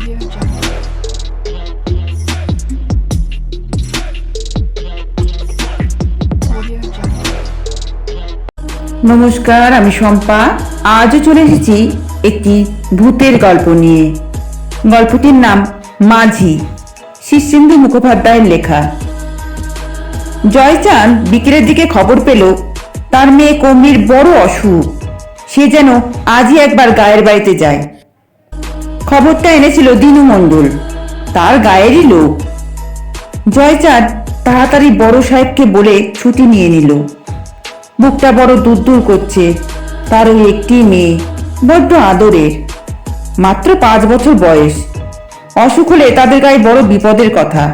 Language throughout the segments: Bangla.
Audio Jungle. Audio Jungle. নমস্কার, আমি শম্পা। আজও চলে এসেছি একটি ভূতের গল্প নিয়ে। গল্পটির নাম মাঝি, শীর্ষেন্দু মুখোপাধ্যায়ের লেখা। জয়চাঁদ বিকেলের দিকে খবর পেল তার মেয়ে কমলির বড় অসুখ। সে যেন আজই একবার গায়ের বাড়িতে যায়। খবরটা এনেছিল দিনু মণ্ডল, তার গায়েরই লোক। জয়চাঁদ তাড়াতাড়ি বড় সাহেবকে বলে ছুটি নিয়ে নিল। বুকটা বড় দূর দূর করছে। তার ওই একটি মেয়ে, বড্ড আদরের, মাত্র 5 বছর বয়স। অসুখ হলে তাদের গায়ে বড় বিপদের কথা।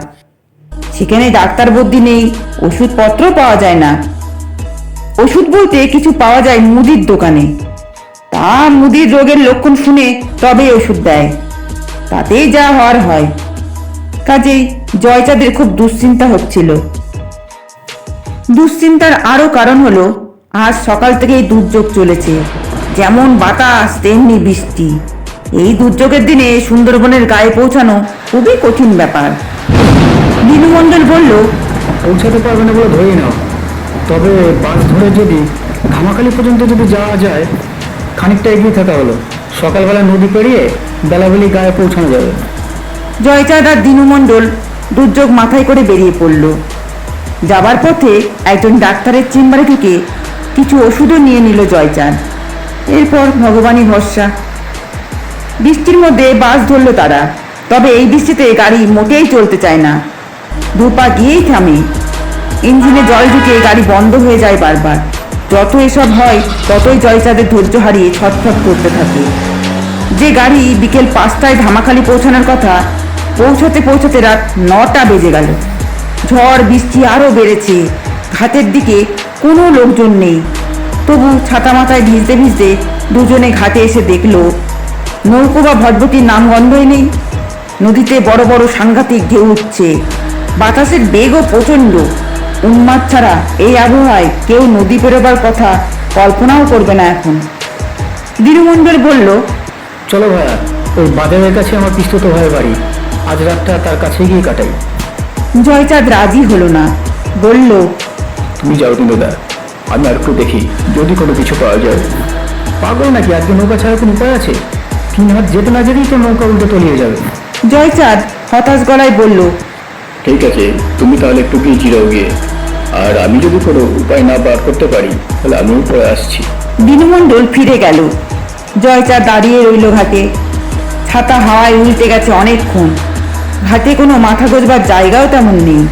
সেখানে ডাক্তার বদ্যি নেই, ওষুধপত্র পাওয়া যায় না। ওষুধ বলতে কিছু পাওয়া যায় মুদির দোকানে। তা মুদির রোগের লক্ষণ শুনে তবে ওষুধ দেয়, তাতেই যা হওয়ার হয়। কাজেই জয়চাঁদের খুব দুশ্চিন্তা হচ্ছিল। দুশ্চিন্তার আরো কারণ হলো আজ সকাল থেকেই দুর্যোগ চলেছে। যেমন বাতাস তেমনি বৃষ্টি। এই দুর্যোগের দিনে সুন্দরবনের গায়ে পৌঁছানো খুবই কঠিন ব্যাপার। দিনু মণ্ডল বলল, পৌঁছাতে পারবে না বলে ধরেই নাও। তবে বাস ধরে যদি ধামাখালি পর্যন্ত যদি যাওয়া যায়, খানিকটা এগিয়ে থাকা হলো। সকালবেলা নদী পেরিয়ে বেলাবেলি গায়ে পৌঁছানো যাবে। জয়চাঁদ আর দিনু মণ্ডল দুর্যোগ মাথায় করে বেরিয়ে পড়ল। যাবার পথে একজন ডাক্তারের চেম্বারে ঢুকে কিছু ওষুধও নিয়ে নিল জয়চাঁদ। এরপর ভগবানই ভরসা। বৃষ্টির মধ্যে বাস ধরল তারা। তবে এই বৃষ্টিতে গাড়ি মোটেই চলতে চায় না, দুপা গিয়েই থামে। ইঞ্জিনে জল ঢুকে গাড়ি বন্ধ হয়ে যায় বারবার। যত এসব হয় ততই জয়চাঁদের ধৈর্য হারিয়ে ছটফট করতে থাকে। যে গাড়ি বিকেল 5টায় ধামাখালি পৌঁছানোর কথা, পৌঁছাতে পৌঁছাতে রাত 9টা বেজে গেল। ঝড় বৃষ্টি আরো বেড়েছে। ঘাটের দিকে কোনো লোকজন নেই। তবু ছাতা মাথায় ভিজতে ভিজতে দুজনে ঘাটে এসে দেখল নৌকো বা ভটভটির নামগন্ধই নেই। নদীতে বড় বড় সাংঘাতিক ঢেউ উঠছে। বাতাসের বেগও প্রচণ্ড। উন্মাদ ছাড়া এই আবহাওয়ায় কেউ নদী পেরোবার কথা কল্পনাও করবে না এখন। দিনু মণ্ডল বলল, চলো ভাইয়া, ওই বাজারের কাছে আমার পিস্তত ভাইয়ের বাড়ি। আজ রাতটা তার কাছে গিয়ে কাটাই। জয়চাঁদ রাজি হলো না, বলল, তুমি যাও দা, আমি আর একটু দেখি যদি কোনো কিছু পাওয়া যায়। পাগল নাকি? আজকে নৌকা ছাড়া কোনো উপায় আছে? 3 হাত যেতে না যেতেই তো নৌকা উল্টে তলিয়ে যাবে। জয়চাঁদ হতাশ গলায় বলল, ঠিক আছে, তুমি তাহলে একটু গিয়ে জিরাও গিয়ে। আর আমি যদি কোনো উপায় না বার করতে পারি তাহলে আমিও পরে আসছি। দিনু মণ্ডল ফিরে গেল। জয়চাঁদ দাঁড়িয়ে রইল ঘাটে। ছাতা হাওয়ায় উল্টে গেছে অনেকক্ষণ। ঘাটে কোনো মাথা গোজবার জায়গাও তেমন নেই।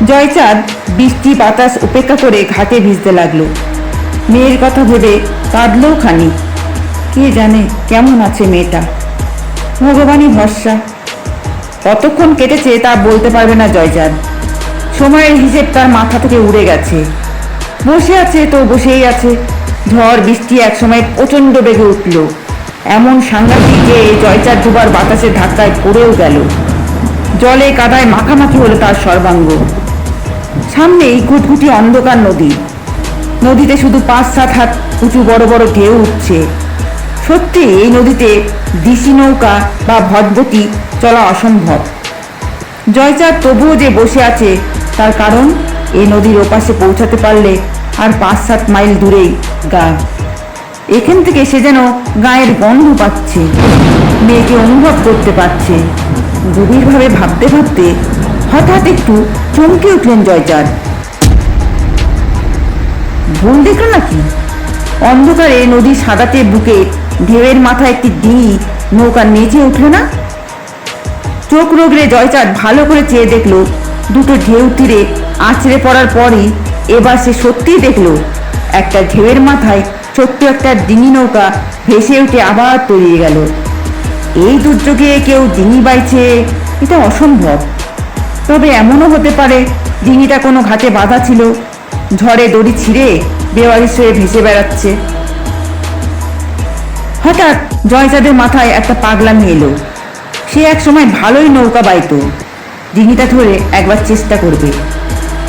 জয়চাঁদ বৃষ্টি বাতাস উপেক্ষা করে ঘাটে ভিজতে লাগলো। মেয়ের কথা ভেবে কাঁদলেও খানি। কে জানে কেমন আছে মেয়েটা। ভগবানই ভরসা। কতক্ষণ কেটেছে তা বলতে পারবে না জয়চাঁদ। সময়ের হিসেব তার মাথা থেকে উড়ে গেছে। বসে আছে তো বসেই আছে। ঝড় বৃষ্টি একসময় প্রচণ্ড বেগে উঠল, এমন সাংঘাতিক যে জয়চাঁদ দুবার বাতাসের ধাক্কায় পড়েও গেল। জলে কাদায় মাখামাখি হলো তার সর্বাঙ্গ। সামনেই ঘুটঘুটি অন্ধকার নদী। নদীতে শুধু 5-7 হাত উঁচু বড় বড় ঢেউ উঠছে। সত্যি এই নদীতে দিশি নৌকা বা ভটভটি চলা অসম্ভব। জয়চাঁদ তবুও যে বসে আছে তার কারণ এই নদীর ওপাশে পৌঁছাতে পারলে আর 5-7 মাইল দূরেই গা। এখান থেকে সে যেন গায়ের গন্ধ পাচ্ছে, মেয়েকে অনুভব করতে পারছে। গভীরভাবে ভাবতে ভাবতে হঠাৎ একটু চমকে উঠলেন জয়চাঁদ। ভুল দেখল নাকি? অন্ধকারে নদীর সাদাতে বুকে ঢেউয়ের মাথায় একটি ডিঙি নৌকা নেচে উঠল না? চোখ রগড়ে জয়চাঁদ ভালো করে চেয়ে দেখল। দুটো ঢেউ তীরে আছড়ে পড়ার পরই এবার সে সত্যিই দেখল একটা ঢেউয়ের মাথায় ছোট্ট একটা ডিঙি নৌকা ভেসে উঠে আবার তলিয়ে গেল। এই দুর্যোগে কেউ ডিঙি বাইছে এটা অসম্ভব। তবে এমনও হতে পারে ডিঙিটা কোনো ঘাটে বাঁধা ছিল, ঝড়ে দড়ি ছিঁড়ে বেওয়ারিশ হয়ে ভেসে বেড়াচ্ছে। হঠাৎ জয়চাঁদের মাথায় একটা পাগলামি এলো। সে এক সময় ভালোই নৌকা বাইতো। ডিঙিটা ধরে একবার চেষ্টা করবে।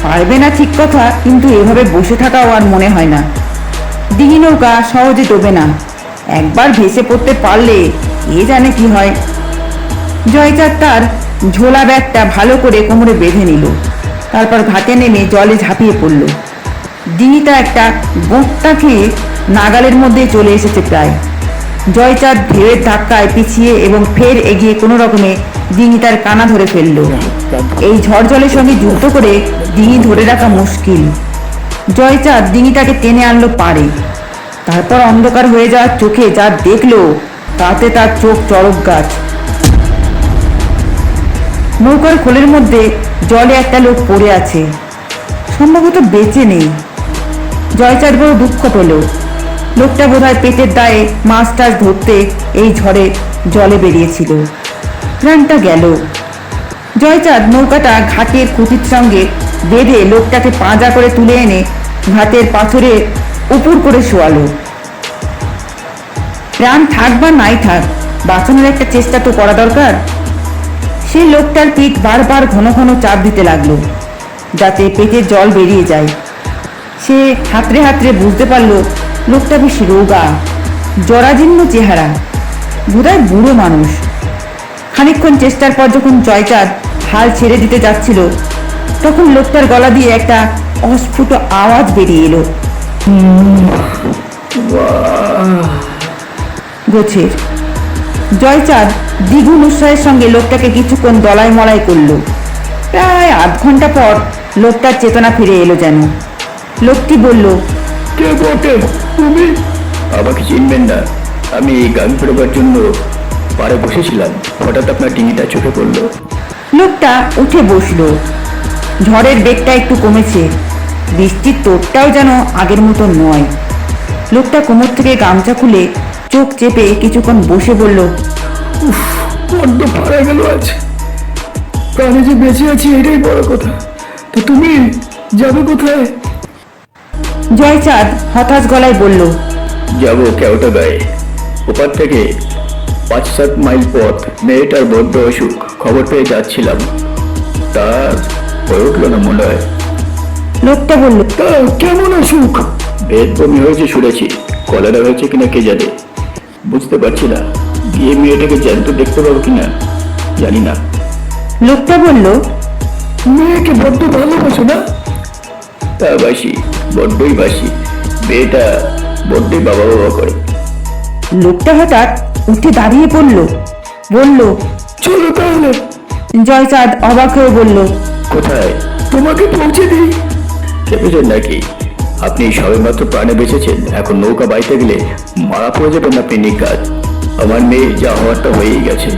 পারবে না ঠিক কথা, কিন্তু এভাবে বসে থাকাও আর মনে হয় না। ডিঙি নৌকা সহজে ডোবে না। একবার ভেসে পড়তে পারলে এ জানে কি হয়। জয়চাঁদ তার ঝোলা ব্যাগটা ভালো করে কোমরে বেঁধে নিল, তারপর ঘাটে নেমে জলে ঝাঁপিয়ে পড়ল। ডিঙিটা একটা গোঁকটা খেয়ে নাগালের মধ্যে চলে এসেছে প্রায়। জয়চাঁদ ঢেউয়ের ধাক্কায় পিছিয়ে এবং ফের এগিয়ে কোনো রকমে ডিঙিটার কানা ধরে ফেলল। এই ঝড় জলের সঙ্গে যুদ্ধ করে ডিঙি ধরে রাখা মুশকিল। জয়চাঁদ ডিঙিটাকে টেনে আনলো পারে। তারপর অন্ধকার হয়ে যাওয়ার চোখে যা দেখলো তাতে তার চোখ চড়ক গাছ। নৌকার খোলের মধ্যে জলে একটা লোক পড়ে আছে, সম্ভবত বেঁচে নেই। জয়চাঁদ বড় দুঃখ পেল। লোকটা বোধহয় পেটের দায়ে মাছ টাছ ধরতে এই ঝড়ে জলে বেরিয়েছিল। প্রাণটা গেল। জয়চাঁদ নৌকাটা ঘাটের খুঁটির সঙ্গে বেঁধে লোকটাকে পাঁজা করে তুলে এনে ঘাটের পাথরে উপর করে শোয়ালো। প্রাণ থাক বা নাই থাক, বাঁচানোর একটা চেষ্টা তো করা দরকার। সেই লোকটার পিঠ বারবার ঘন ঘন চাপ দিতে লাগলো যাতে পেটের জল বেরিয়ে যায়। সে হাতড়ে হাতড়ে বুঝতে পারলো লোকটা বেশ রোগা, জরাজীর্ণ চেহারা, বোধহয় বুড়ো মানুষ। খানিকক্ষণ চেষ্টার পর যখন জয়চাঁদ হাল ছেড়ে দিতে যাচ্ছিল তখন লোকটার গলা দিয়ে একটা অস্ফুট আওয়াজ বেরিয়ে এলো, গোছের। জয়চাঁদ দ্বিগুণ উৎসাহের সঙ্গে লোকটাকে কিছুক্ষণ দলাই মলাই করলো। প্রায় আধ ঘন্টা পর লোকটার চেতনা ফিরে এলো যেন। লোকটি বলল, কে বটে তুমি? আমাকে চিনবেন না, আমি গান ফেরবার জন্য পাড়ে বসেছিলাম, হঠাৎ আপনার ডিঙিটা চোখে পড়লো। লোকটা উঠে বসলো। ঝড়ের বেগটা একটু কমেছে, বৃষ্টির তোড়টাও যেন আগের মতো নয়। লোকটা কোমর থেকে গামছা খুলে চোখ চেপে কিছুক্ষণ বসে বলল, বড্ড পাড়া গেল আজ, প্রাণে যে বেঁচে আছি এটাই বড় কথা। তো তুমি যাবে কোথায়? জয়চাঁদ হতাশ গলায় বলল, যাবো কেওটা গায়ে। ওপার থেকে 5-7 মাইল পথ। মেয়েটার বড্ড অসুখ, খবর পেয়ে যাচ্ছিলাম, তার হয়ে উঠলো না মনে হয়। লোকটা বলল, তা কেমন অসুখ? পেট বমি হয়েছে শুনেছি, কলেরা হয়েছে কিনা কে জানে, বুঝতে পারছি না। গিয়ে মেয়েটাকে জ্যান্ত দেখতে পাবো কিনা জানি না। লোকটা বলল, মেয়েকে বড্ড ভালোবাসো না? তা বাসি, বড্ডই বাসি। মেয়েটা বড্ডই বাবা বাবা করে। লোকটা হঠাৎ উঠে দাঁড়িয়ে পড়ল, বলল, চলো তাহলে। জয়চাঁদ অবাক হয়ে বলল, কোথায়? তোমাকে পৌঁছে দিই। চেপেছেন নাকি? আপনি সবেমাত্র প্রাণে বেঁচেছেন, এখন নৌকা বাইতে গেলে মারা পড়ে যাবেন আপনি নিকাজ। আমার মেয়ে যা হওয়ারটা হয়েই গেছে,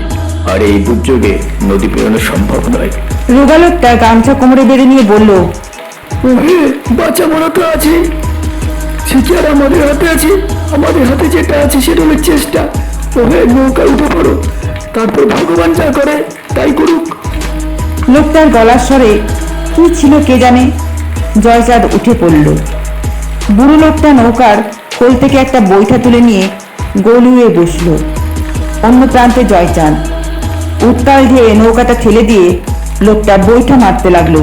আর এই দুর্যোগে নদী পেরোনো সম্ভব নয়। রোগা লোকটা গামছা কোমরে বেঁধে নিয়ে বলল, ওহে, বাচ্চা মরা তো আছে, সে কি আর আমাদের হাতে আছে? আমাদের হাতে যেটা আছে সেটা হলো চেষ্টা। ওহে, নৌকা উঠে পড়ো, তারপর ভগবান যা করে তাই করুক। লোকটার গলার স্বরে কি ছিল কে জানে। জয়চাঁদ উঠে পড়ল। বুড়ো লোকটা নৌকার কোল থেকে একটা বৈঠা তুলে নিয়ে গলুয়ে বসল। অন্য প্রান্তে জয়চাঁদ। উত্তাল ঢেয়ে নৌকাটা ঠেলে দিয়ে লোকটা বৈঠা মারতে লাগলো।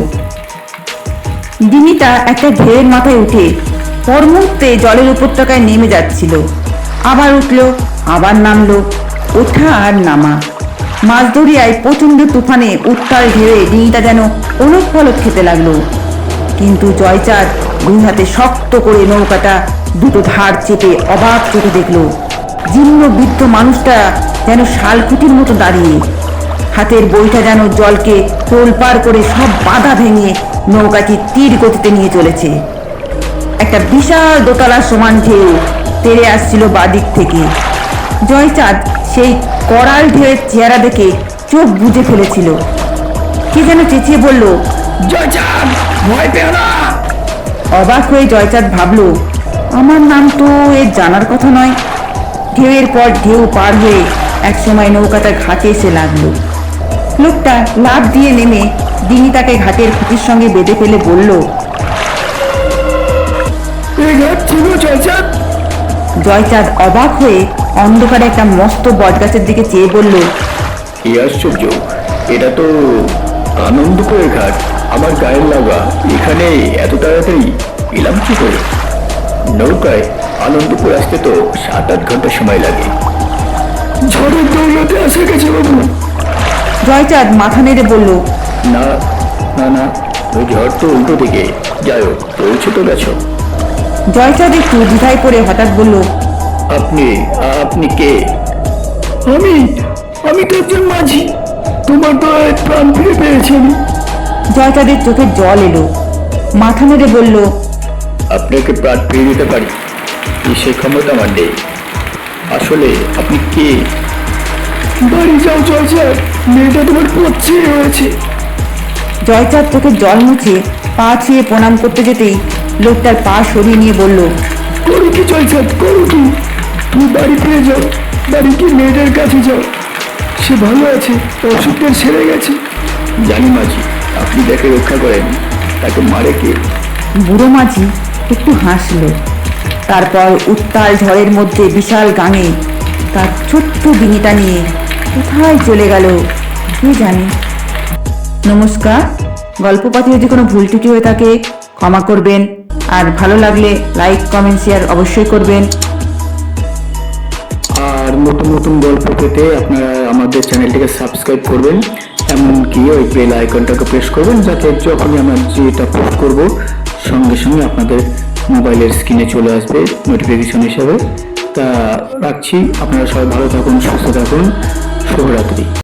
ডিঙিটা একটা ঢেউয়ের মাথায় উঠে পর মুহূর্তে জলের উপত্যকায় নেমে যাচ্ছিল। আবার উঠলো, আবার নামলো, ওঠা আর নামা। মাঝদরিয়ায় প্রচণ্ড তুফানে উত্তাল ঢেউয়ে ডিঙিটা যেন ওলট পলট খেতে লাগলো। কিন্তু জয়চাঁদ দুই হাতে শক্ত করে নৌকাটা দুটো ধার চেপে অবাক চোখে দেখলো জীর্ণ বৃদ্ধ মানুষটা যেন শালকুটির মতো দাঁড়িয়ে। হাতের বইটা যেন জলকে তোলপাড় করে সব বাধা ভেঙে নৌকাটি তীর গতিতে নিয়ে চলেছে। একটা বিশাল দোতলার সমান ঢেউ তেড়ে আসছিল বাদিক থেকে। জয়চাঁদ সেই করাল ঢেউয়ের চেহারা দেখে চোখ বুজে ফেলেছিল। কে যেন চেঁচিয়ে বলল, জয়চাঁদ, ভয় পেও না। অবাক হয়ে জয়চাঁদ ভাবলো, আমার নাম তো এর জানার কথা নয়। ঢেউয়ের পর ঢেউ পার হয়ে একসময় নৌকাটা ঘাটে এসে লাগলো। লোকটা লাফ দিয়ে নেমে ডিঙিটাকে ঘাটের খুঁটির সঙ্গে বেঁধে ফেলে বলল, এই ঘাট ছিল জয়চাঁদ? জয়চাঁদ অবাক হয়ে অন্ধকারে একটা মস্ত বটগাছের দিকে চেয়ে বলল, কি আশ্চর্য, এটা তো আনন্দপুরের ঘাট, আমার গায়ের লাগা। এখানে এত তাড়াতাড়ি এলাম কি করে? নৌকায় আনন্দপুর আসতে তো 7-8 ঘন্টা সময় লাগে। ঝড়ের দৌলতে এসে গেছে বাবু। জয়চাঁদ মাথা নেড়ে বলল, না না না, ওই ঝড় তো উল্টো দিকে। যাই হোক, পৌঁছে তো গেছো। জয়চাঁদ একটু দ্বিধায় পড়ে হঠাৎ বলল, আপনি আপনি কে? আমি আমি তো একজন মাঝি। তোমার দয়ায় প্রাণ ফিরে পেয়েছি আমি। জয়চাঁদের চোখে জল এলো। মাথা নেড়ে বলল, আপনাকে প্রাণ ফিরে দিতে পারি, সে ক্ষমতা আমার নেই। আসলে আপনি কে? বাড়ি যাও জয়চাঁদ, মেয়েটা তোমার পচ্ছে হয়েছে। জয়চাঁদ চোখে জল মুছে পা ছুঁয়ে প্রণাম করতে যেতেই লোকটার পা সরিয়ে নিয়ে বলল, করো কি জয়চাঁদ, করো কি? তুমি বাড়ি ফিরে যাও, বাড়ি গিয়ে মেয়েটার কাছে যাও। সে ভালো আছে, অসুখটা সেরে গেছে। জানি মাঝি, আপনি তাকে রক্ষা করেন, তাকে মারে কে? বুড়ো মাঝি একটু হাসল। তারপর উত্তাল ঝড়ের মধ্যে বিশাল গাঙে তার ছোট্ট ডিঙিটা নিয়ে কোথায় চলে গেল কে জানে। নমস্কার। গল্প পাঠে যদি কোনো ভুল ত্রুটি হয়ে থাকে ক্ষমা করবেন, আর ভালো লাগলে লাইক কমেন্ট শেয়ার অবশ্যই করবেন। আর নতুন নতুন গল্প পেতে আপনারা আমাদের চ্যানেলটিকে সাবস্ক্রাইব করবেন, এমনকি ওই বেল আইকনটাকে প্রেস করবেন, যাতে যখনই আমরা যেটা পোস্ট করব সঙ্গে সঙ্গে আপনাদের মোবাইলের স্ক্রিনে চলে আসবে নোটিফিকেশন হিসাবে। তা রাখছি, আপনারা সবাই ভালো থাকুন, সুস্থ থাকুন, শুভরাত্রি।